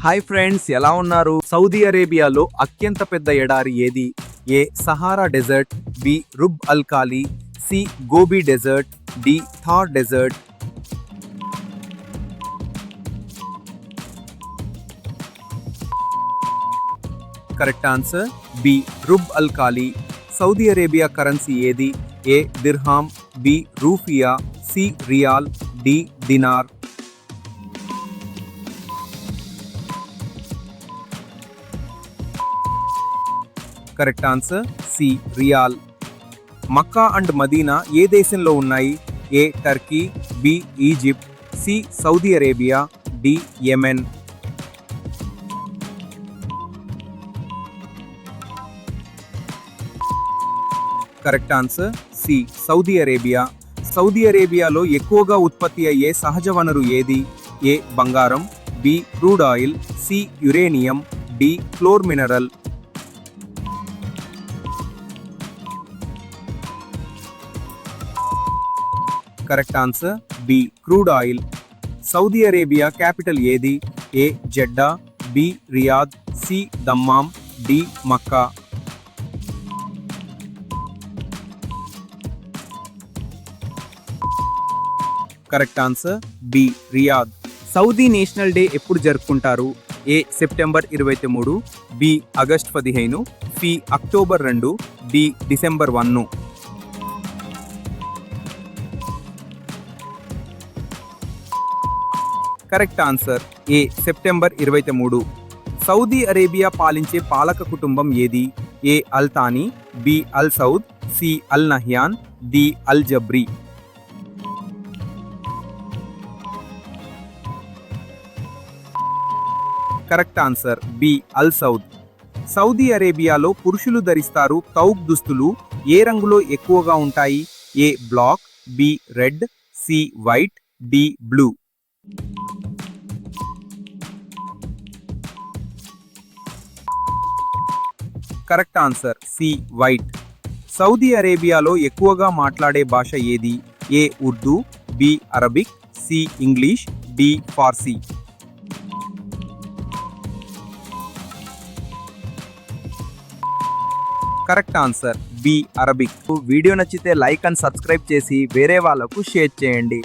Hi friends, ఎలా ఉన్నారు? Saudi అరేబియాలో అత్యంత పెద్ద ఎడారి ఏది? A Sahara desert, B Rub al Khali, C Gobi desert, D Thar desert. Correct answer B Rub al Khali. Saudi Arabia currency ఏది? A dirham, B rufiyaa, C riyal, D dinar. Correct answer C riyal. Mecca and Medina ఏ దేశంలో ఉన్నాయి? A Turkey, B Egypt, C Saudi Arabia, D Yemen. Correct answer C Saudi Arabia. Saudi అరేబియాలో ఎక్కువగా ఉత్పత్తి అయ్యే సహజ వనరు ఏది? ఏ బంగారం, B crude oil, C uranium, D floor mineral. Correct answer B crude oil. Saudi Arabia capital ఏది? A Jeddah, B Riyadh, C Dammam, D Mecca. Correct answer B Riyadh. Saudi national day ఎప్పుడు జరుపుకుంటారు? A September 23, B August 15, C October 2, D December 1. Correct answer A September 23. Saudi Arabia పాలించే పాలక కుటుంబం ఏది? A Al Thani, B Al Saud, C Al Nahyan, D Al Jabri. Correct answer B Al Saud. Saudi అరేబియాలో పురుషులు ధరిస్తారు తౌబ్ దుస్తులు ఏ రంగులో ఎక్కువగా ఉంటాయి? A black, B red, C white, D blue. Correct answer C white. Saudi అరేబియాలో ఎక్కువగా మాట్లాడే భాష ఏది? A Urdu, B Arabic, C English, D Farsi. Correct answer B Arabic. Video నచ్చితే లైక్ అండ్ సబ్స్క్రైబ్ చేసి వేరే వాళ్ళకు షేర్ చేయండి.